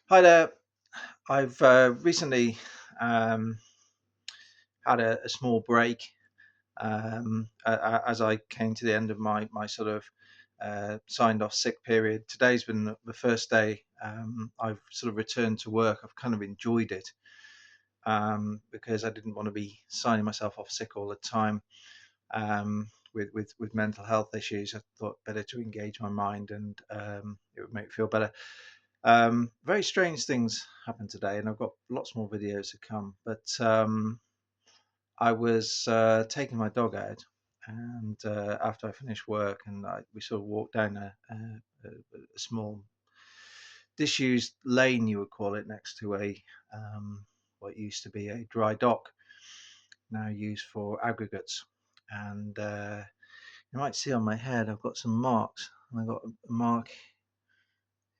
Hi there. I've recently um, had a small break as I came to the end of my sort of signed off sick period. Today's been the first day I've sort of returned to work. I've kind of enjoyed it because I didn't want to be signing myself off sick all the time with mental health issues. I thought better to engage my mind and it would make me feel better. Very strange things happened today, and I've got lots more videos to come. But I was taking my dog out, and after I finished work, and we sort of walked down a small disused lane, you would call it, next to a what used to be a dry dock, now used for aggregates. And you might see on my head, I've got some marks, and I've got a mark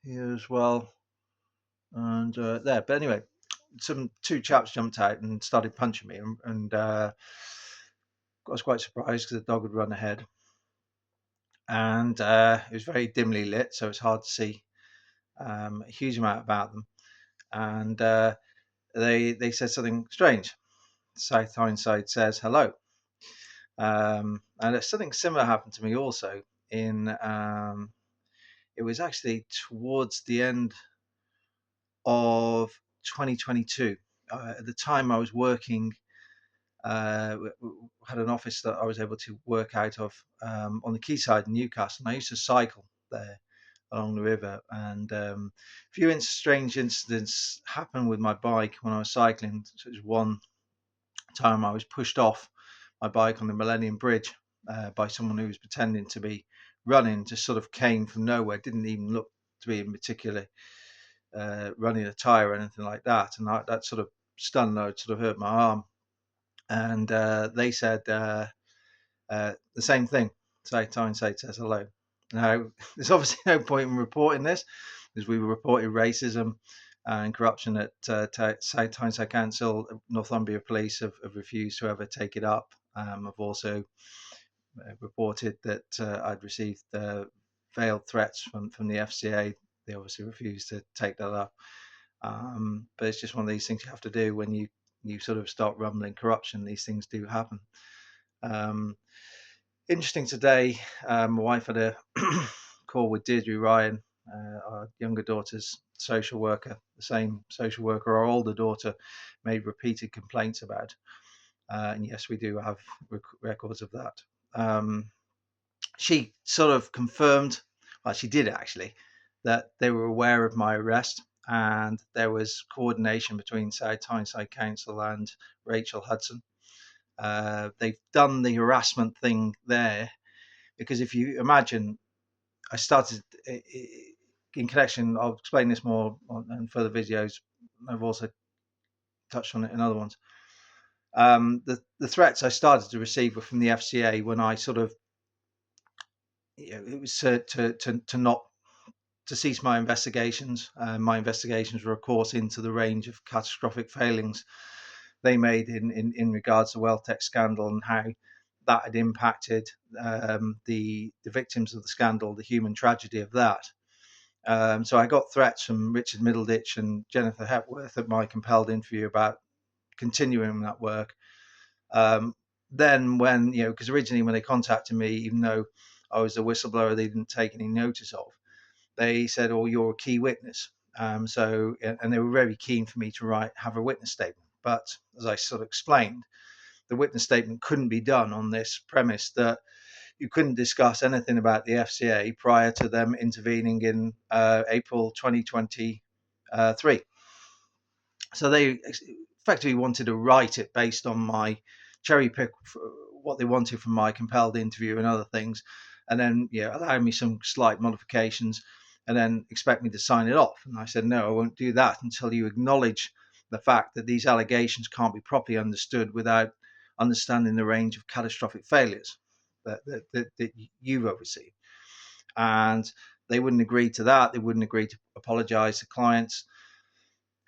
here as well, and there. But anyway, two chaps jumped out and started punching me, and I was quite surprised because the dog had run ahead, and it was very dimly lit, so it's hard to see a huge amount about them. And they said something strange. South Tyneside says hello, and something similar happened to me also in. It was actually towards the end of 2022. At the time, I was working had an office that I was able to work out of on the quayside in Newcastle. And I used to cycle there along the river, and a few strange incidents happened with my bike when I was cycling. So it was one time I was pushed off my bike on the Millennium Bridge by someone who was pretending to be running, just sort of came from nowhere, didn't even look to be in particular running a tyre or anything like that. And that sort of stunned, I sort of hurt my arm. And they said the same thing. Say Tyneside says hello. Now, there's obviously no point in reporting this because we reported racism and corruption at South Tyneside Council. Northumbria Police have refused to ever take it up. I've also reported that I'd received veiled threats from the FCA. They obviously refused to take that up. But it's just one of these things you have to do when you sort of start rumbling corruption. These things do happen. Um, Interesting today. My wife had a call with Deirdre Ryan, our younger daughter's social worker. The same social worker our older daughter made repeated complaints about. And yes, we do have records of that. She sort of confirmed, well, she did actually, that they were aware of my arrest and there was coordination between South Tyneside Council and Rachel Hudson. They've done the harassment thing there because if you imagine, I started in connection. I'll explain this more in further videos. I've also touched on it in other ones. The threats I started to receive were from the FCA when I sort of, it was to not to cease my investigations. My investigations were, of course, into the range of catastrophic failings they made in regards to the WealthTech scandal and how that had impacted the victims of the scandal, the human tragedy of that. So I got threats from Richard Middleditch and Jennifer Hepworth at my compelled interview about continuing that work. Then when, because originally when they contacted me, even though I was a whistleblower they didn't take any notice of, they said, "Oh, you're a key witness." And they were very keen for me to have a witness statement. But as I sort of explained, the witness statement couldn't be done on this premise that you couldn't discuss anything about the FCA prior to them intervening in April 2023. So they effectively wanted to write it based on my cherry pick, what they wanted from my compelled interview and other things, and then allow me some slight modifications, and then expect me to sign it off. And I said, no, I won't do that until you acknowledge the fact that these allegations can't be properly understood without understanding the range of catastrophic failures that you've overseen. And they wouldn't agree to that. They wouldn't agree to apologize to clients.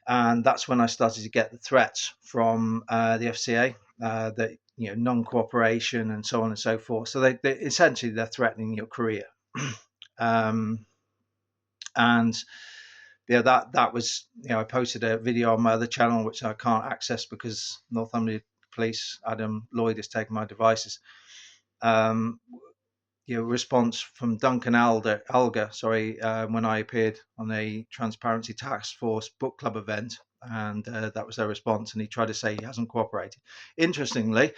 And that's when I started to get the threats from the FCA that non-cooperation and so on and so forth. So they essentially they're threatening your career, and yeah, that was, I posted a video on my other channel which I can't access because Northumbria Police Adam Lloyd has taken my devices. Response from Duncan Alger, when I appeared on a Transparency Task Force book club event, and that was their response. And he tried to say he hasn't cooperated. Interestingly,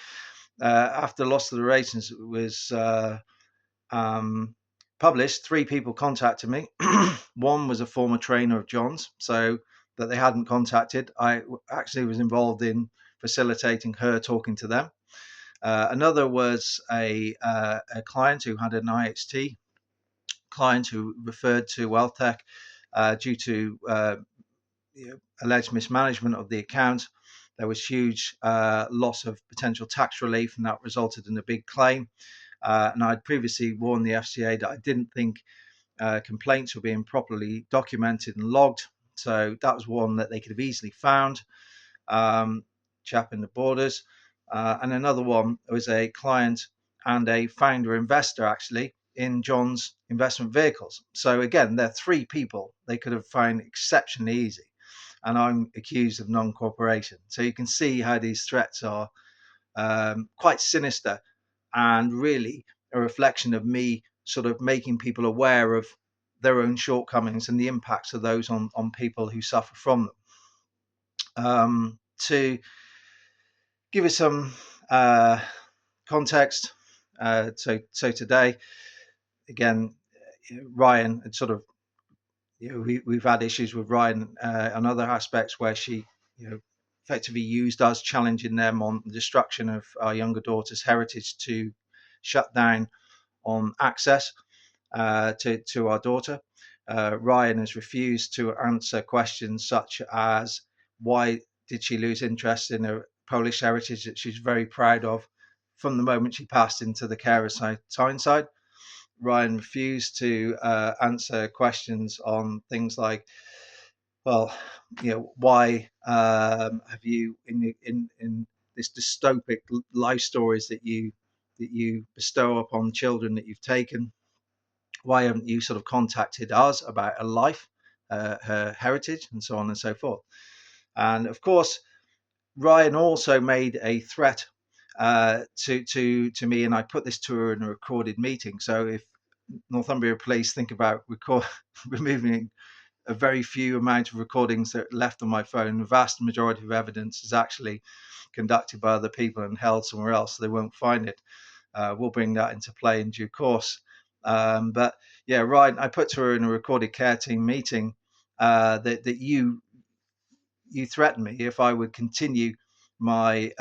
after Lost to the Raisins was published, 3 people contacted me. One was a former trainer of John's, so that they hadn't contacted. I actually was involved in facilitating her talking to them. Another was a client who had an IHT client who referred to WealthTech due to alleged mismanagement of the account. There was huge loss of potential tax relief, and that resulted in a big claim. And I'd previously warned the FCA that I didn't think complaints were being properly documented and logged. So that was one that they could have easily found. Chap in the borders. And another one was a client and a founder investor actually in John's investment vehicles. So again, they're 3 people they could have found exceptionally easy. And I'm accused of non-cooperation. So you can see how these threats are quite sinister and really a reflection of me sort of making people aware of their own shortcomings and the impacts of those on people who suffer from them. To give you some context, so today, again, Ryan had sort of, we've had issues with Ryan on other aspects where she, effectively used us challenging them on the destruction of our younger daughter's heritage to shut down on access to our daughter. Ryan has refused to answer questions such as why did she lose interest in her Polish heritage that she's very proud of from the moment she passed into the carer side, Tyneside. Ryan refused to answer questions on things like, well, why have you in this dystopic life stories that you bestow upon children that you've taken, why haven't you sort of contacted us about her life, her heritage, and so on and so forth? And of course, Ryan also made a threat to me, and I put this to her in a recorded meeting. So if Northumbria Police think about removing a very few amount of recordings that are left on my phone, the vast majority of evidence is actually conducted by other people and held somewhere else, so they won't find it. We'll bring that into play in due course. But yeah, Ryan, I put to her in a recorded care team meeting that you threatened me if I would continue my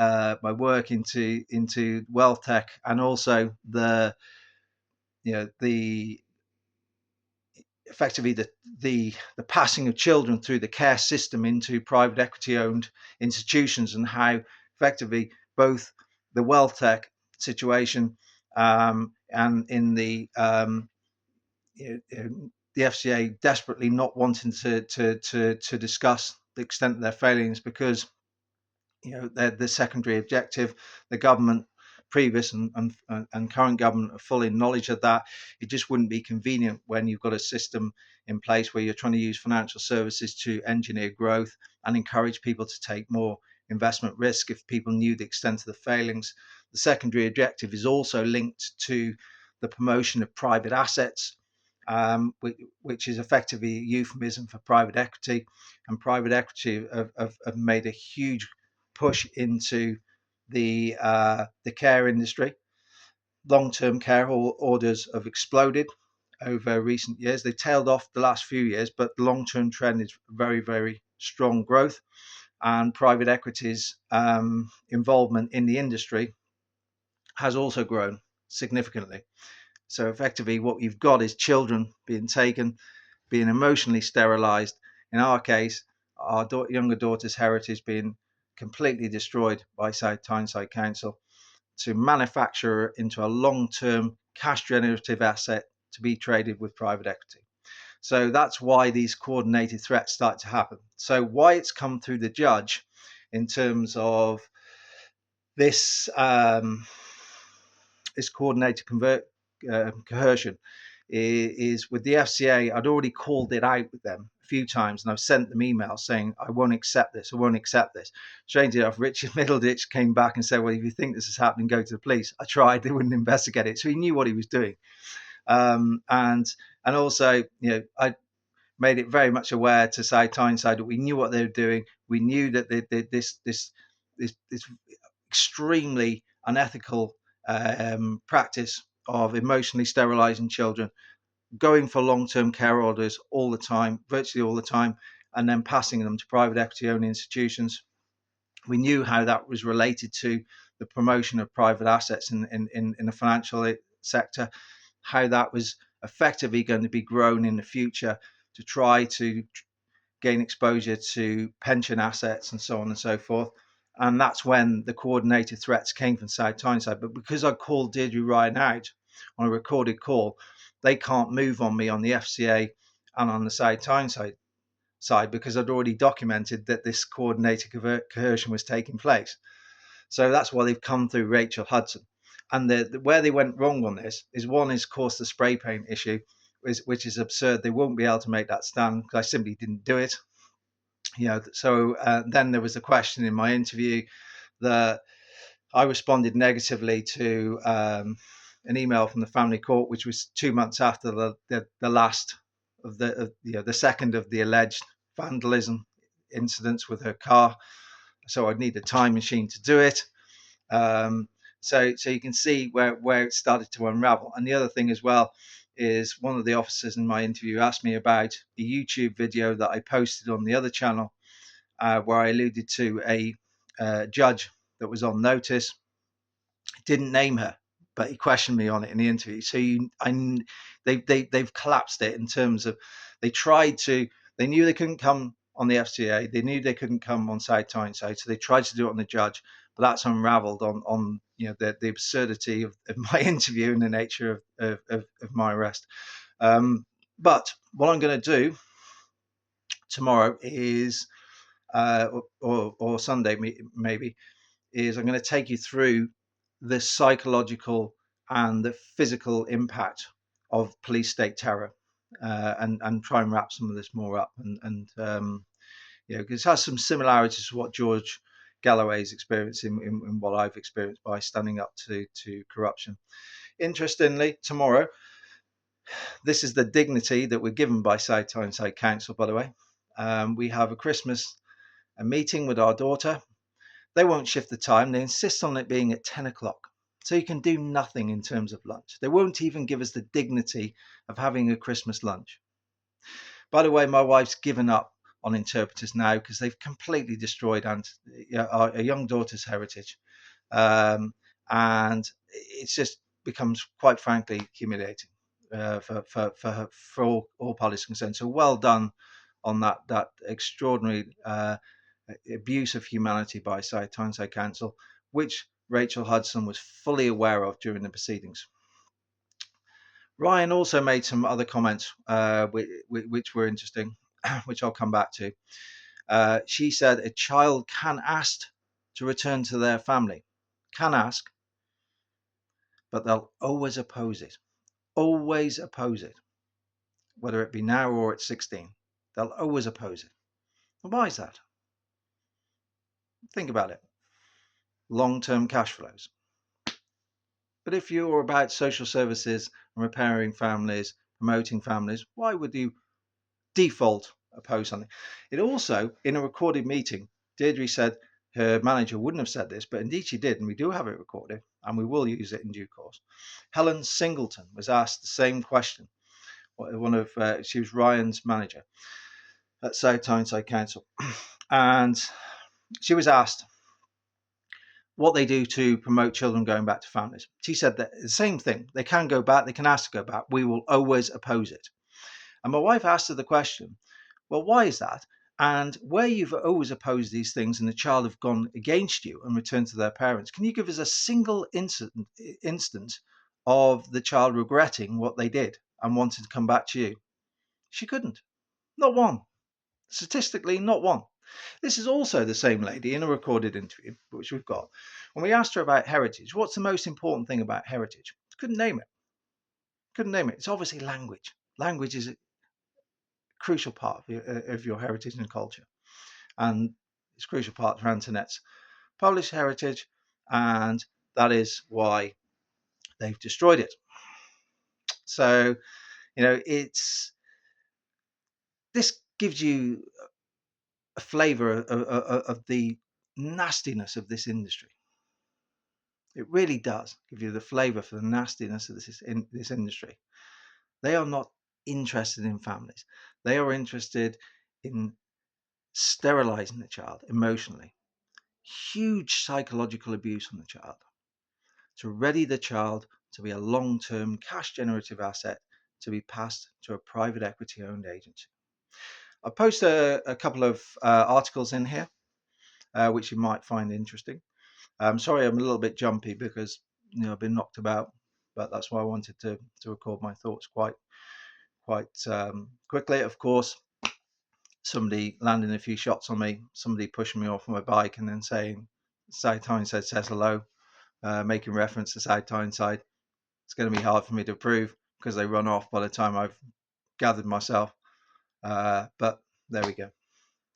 my work into wealth tech, and also the effectively the passing of children through the care system into private equity owned institutions, and how effectively both the wealth tech situation and in the FCA desperately not wanting to discuss the extent of their failings, because the secondary objective, the government, previous and current government, are fully in knowledge of that. It just wouldn't be convenient when you've got a system in place where you're trying to use financial services to engineer growth and encourage people to take more investment risk if people knew the extent of the failings. The secondary objective is also linked to the promotion of private assets, which is effectively a euphemism for private equity. And private equity have made a huge push into the care industry. Long-term care orders have exploded over recent years. They tailed off the last few years, but the long-term trend is very, very strong growth. And private equity's involvement in the industry has also grown significantly. So effectively, what you've got is children being taken, being emotionally sterilized. In our case, our younger daughter's heritage being completely destroyed by South Tyneside Council to manufacture into a long-term cash generative asset to be traded with private equity. So that's why these coordinated threats start to happen. So why it's come through the judge in terms of this this coordinated coercion is with the FCA. I'd already called it out with them few times, and I've sent them emails saying, I won't accept this, I won't accept this. Strangely enough, Richard Middleditch came back and said, well, if you think this is happening, go to the police. I tried, they wouldn't investigate it. So he knew what he was doing. And also, I made it very much aware to South Tyneside that we knew what they were doing. We knew that this extremely unethical practice of emotionally sterilizing children, going for long-term care orders all the time, virtually all the time, and then passing them to private equity-owned institutions. We knew how that was related to the promotion of private assets in the financial sector, how that was effectively going to be grown in the future to try to gain exposure to pension assets and so on and so forth. And that's when the coordinated threats came from South Tyneside. But because I called Deirdre Ryan out on a recorded call, they can't move on me on the FCA and on the South Tyneside side because I'd already documented that this coordinated coercion was taking place. So that's why they've come through Rachel Hudson. And where they went wrong on this is, one is, of course, the spray paint issue, which is absurd. They won't be able to make that stand because I simply didn't do it. So then there was a question in my interview that I responded negatively to an email from the family court, which was 2 months after the last of the second of the alleged vandalism incidents with her car. So I'd need a time machine to do it. So you can see where it started to unravel. And the other thing as well is, one of the officers in my interview asked me about a YouTube video that I posted on the other channel, where I alluded to a judge that was on notice. Didn't name her, but he questioned me on it in the interview. So they've collapsed it in terms of, they knew they couldn't come on the FCA, they knew they couldn't come on South Tyneside, so they tried to do it on the judge, but that's unravelled on the absurdity of my interview and the nature of my arrest. But what I'm going to do tomorrow is, or Sunday maybe, is I'm going to take you through the psychological and the physical impact of police state terror, and try and wrap some of this more up, and because it has some similarities to what George Galloway's experienced in what I've experienced by standing up to corruption. Interestingly, tomorrow, this is the dignity that we're given by South Tyneside Council, by the way. We have a meeting with our daughter. They won't shift the time. They insist on it being at 10 o'clock. So you can do nothing in terms of lunch. They won't even give us the dignity of having a Christmas lunch. By the way, my wife's given up on interpreters now because they've completely destroyed our young daughter's heritage. And it's just becomes, quite frankly, humiliating for all parties concerned. So well done on that extraordinary abuse of humanity by South Tyneside Council, which Rachel Hudson was fully aware of during the proceedings. Ryan also made some other comments which were interesting, which I'll come back to. She said a child can ask to return to their family. Can ask, but they'll always oppose it. Always oppose it. Whether it be now or at 16. They'll always oppose it. And why is that? Think about it. Long-term cash flows. But if you're about social services and repairing families, promoting families, why would you default oppose something? It also, in a recorded meeting, Deirdre said her manager wouldn't have said this, but indeed she did, and we do have it recorded, and we will use it in due course. Helen Singleton was asked the same question. She was Ryan's manager at South Tyneside Council, and she was asked what they do to promote children going back to families. She said that the same thing. They can go back, they can ask to go back. We will always oppose it. And my wife asked her the question, well, why is that? And where you've always opposed these things and the child have gone against you and returned to their parents, can you give us a single instance of the child regretting what they did and wanted to come back to you? She couldn't. Not one. Statistically, not one. This is also the same lady in a recorded interview, which we've got. When we asked her about heritage, what's the most important thing about heritage? Couldn't name it. Couldn't name it. It's obviously language. Language is crucial part of your heritage and culture, and it's a crucial part for Antoinette's Polish heritage, and that is why they've destroyed it. So, this gives you a flavour of the nastiness of this industry. It really does give you the flavour for the nastiness of this industry. They are not interested in families. They are interested in sterilizing the child emotionally. Huge psychological abuse on the child to ready the child to be a long-term cash generative asset to be passed to a private equity owned agency. I'll post a couple of articles in here which you might find interesting. I'm sorry I'm a little bit jumpy because I've been knocked about, but that's why I wanted to record my thoughts quite quickly. Of course, somebody landing a few shots on me, somebody pushing me off my bike and then saying South Tyneside says hello, making reference to South Tyneside. It's going to be hard for me to prove because they run off by the time I've gathered myself. But there we go.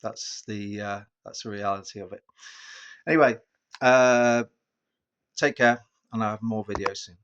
That's the reality of it. Anyway, take care, and I'll have more videos soon.